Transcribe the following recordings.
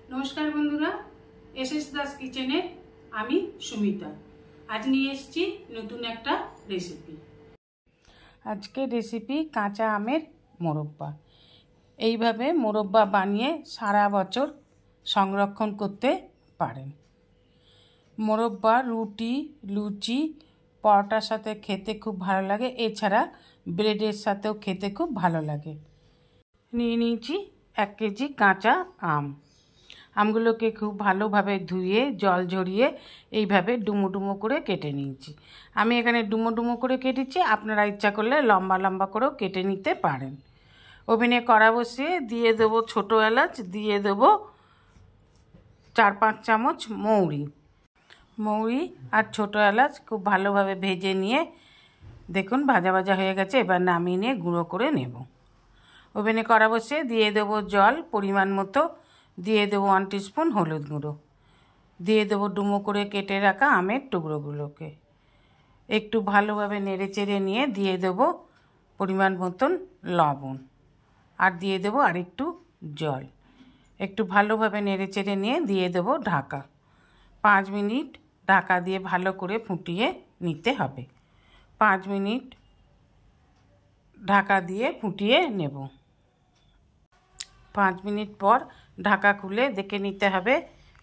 नमस्कार बंधुरा एसएस दास किचेने आमी सुमिता आज निये एसेछि नतून एकटा रेसिपि। आजके रेसिपि काँचा आमेर मोरब्बा। এইভাবে মোরব্বা বানিয়ে সারা বছর সংরক্ষণ করতে পারেন। মোরব্বা রুটি লুচি পরোটার সাথে খেতে খুব ভালো লাগে, এছাড়া ব্রেডের সাথেও খেতে খুব ভালো লাগে। নিয়ে নিয়েছি 1 কেজি কাঁচা আম। আমগুলোকে খুব ভালোভাবে ধুয়ে জল ঝরিয়ে এইভাবে ডুমো ডুমো করে কেটে নিয়েছি। আমি এখানে ডুমো ডুমো করে কেটেছি, আপনারা ইচ্ছা করলে লম্বা লম্বা করেও কেটে নিতে পারেন। ওভেনে কড়া বসিয়ে দিয়ে দেবো ছোটো এলাচ, দিয়ে দেবো 4-5 চামচ মৌরি আর ছোটো এলাচ খুব ভালোভাবে ভেজে নিয়ে দেখুন ভাজা ভাজা হয়ে গেছে। এবার নামিয়ে নিয়ে গুঁড়ো করে নেব। ওভেনে কড়া বসিয়ে দিয়ে দেবো জল পরিমাণ মতো, দিয়ে দেবো 1 টিস্পুন হলুদ গুঁড়ো, দিয়ে দেবো ডুমো করে কেটে রাখা আমের টুকরোগুলোকে। একটু ভালোভাবে নেড়ে চেড়ে নিয়ে দিয়ে দেবো পরিমাণ মতন লবণ আর দিয়ে দেবো আরেকটু জল। একটু ভালোভাবে নেড়ে চেড়ে নিয়ে দিয়ে দেবো ঢাকা। 5 মিনিট ঢাকা দিয়ে ভালো করে ফুটিয়ে নিতে হবে। 5 মিনিট ঢাকা দিয়ে ফুটিয়ে নেব। 5 মিনিট পর ঢাকা খুলে দেখে নিতে হবে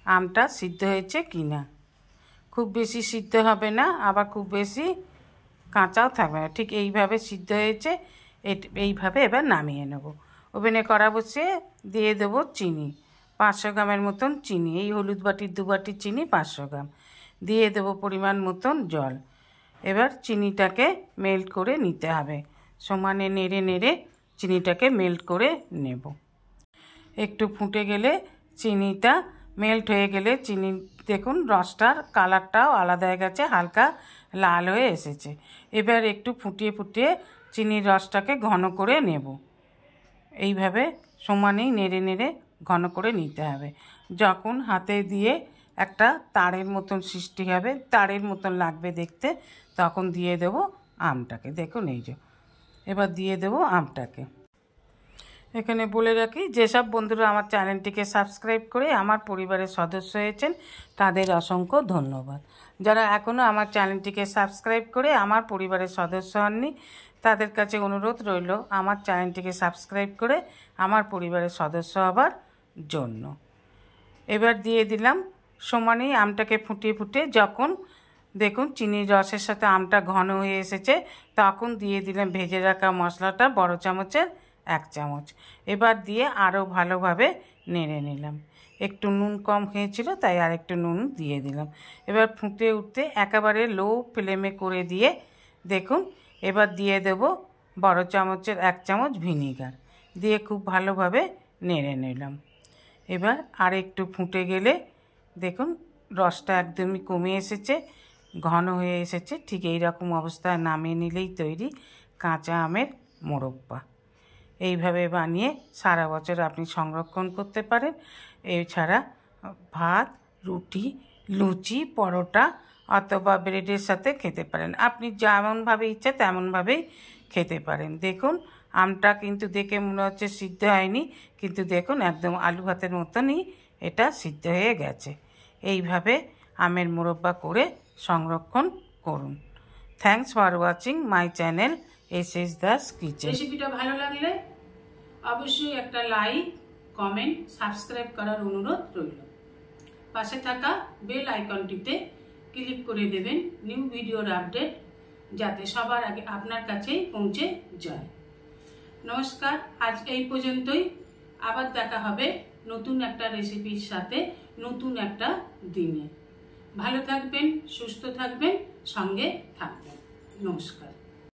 আমটা সিদ্ধ হয়েছে কি না। খুব বেশি সিদ্ধ হবে না, আবার খুব বেশি কাঁচাও থাকবে না, ঠিক এইভাবে সিদ্ধ হয়েছে। এইভাবে এবার নামিয়ে নেব। ওভেনে কড়া বসিয়ে দিয়ে দেবো চিনি, 500 গ্রামের মতন চিনি। এই হলুদ বাটির 2 বাটি চিনি 500 গ্রাম। দিয়ে দেবো পরিমাণ মতন জল। এবার চিনিটাকে মেল্ট করে নিতে হবে। সমানে নেড়ে নেড়ে চিনিটাকে মেল্ট করে নেব। একটু ফুটে গেলে চিনিটা মেল্ট হয়ে গেলে চিনি দেখুন রসটার কালারটাও আলাদা হয়ে গেছে, হালকা লাল হয়ে এসেছে। এবার একটু ফুটিয়ে ফুটিয়ে চিনির রসটাকে ঘন করে নেব। এইভাবে সমানেই নেড়ে নেড়ে ঘন করে নিতে হবে। যখন হাতে দিয়ে একটা তারের মতন সৃষ্টি হবে, তারের মতন লাগবে দেখতে, তখন দিয়ে দেবো আমটাকে। দেখুন এই যে এবার দিয়ে দেবো আমটাকে। এখানে বলে রাখি, যেসব বন্ধুরা আমার চ্যানেলটিকে সাবস্ক্রাইব করে আমার পরিবারের সদস্য হয়েছেন তাদের অসংখ্য ধন্যবাদ। যারা এখনও আমার চ্যানেলটিকে সাবস্ক্রাইব করে আমার পরিবারের সদস্য হননি তাদের কাছে অনুরোধ রইল আমার চ্যানেলটিকে সাবস্ক্রাইব করে আমার পরিবারের সদস্য হবার জন্য। এবার দিয়ে দিলাম সমানেই আমটাকে ফুটিয়ে ফুটিয়ে যখন দেখুন চিনির রসের সাথে আমটা ঘন হয়ে এসেছে তখন দিয়ে দিলাম ভেজে রাখা মশলাটা বড় চামচের 1 চামচ। এবার দিয়ে আরও ভালোভাবে নেড়ে নিলাম। একটু নুন কম হয়েছিল তাই আর একটু নুন দিয়ে দিলাম। এবার ফুটে উঠতে একেবারে লো ফ্লেমে করে দিয়ে দেখুন এবার দিয়ে দেব বড় চামচের 1 চামচ ভিনিগার, দিয়ে খুব ভালোভাবে নেড়ে নিলাম। এবার আর একটু ফুটে গেলে দেখুন রসটা একদমই কমে এসেছে, ঘন হয়ে এসেছে। ঠিক এই রকম অবস্থায় নামিয়ে নিলেই তৈরি কাঁচা আমের মোরব্বা। এইভাবে বানিয়ে সারা বছর আপনি সংরক্ষণ করতে পারেন। এছাড়া ভাত রুটি লুচি পরোটা অথবা ব্রেডের সাথে খেতে পারেন। আপনি যেমনভাবে ইচ্ছা তেমনভাবেই খেতে পারেন। দেখুন আমটা কিন্তু দেখে মনে হচ্ছে সিদ্ধ হয়নি, কিন্তু দেখুন একদম আলু ভাতের মতনই এটা সিদ্ধ হয়ে গেছে। এইভাবে আমের মোরব্বা করে সংরক্ষণ করুন। Thanks for watching my channel SS Das kitchen. রেসিপিটা ভালো লাগলে অবশ্যই একটা লাইক কমেন্ট সাবস্ক্রাইব করার অনুরোধ রইল। পাশে থাকা বেল আইকনটিতে ক্লিক করে দেবেন নিউ ভিডিওর আপডেট যাতে সবার আগে আপনার কাছেই পৌঁছে যায়। নমস্কার, আজ এই পর্যন্তই। আবার দেখা হবে নতুন একটা রেসিপির সাথে নতুন একটা দিনে। ভালো থাকবেন, সুস্থ থাকবেন, সঙ্গে থাকবেন। নমস্কার।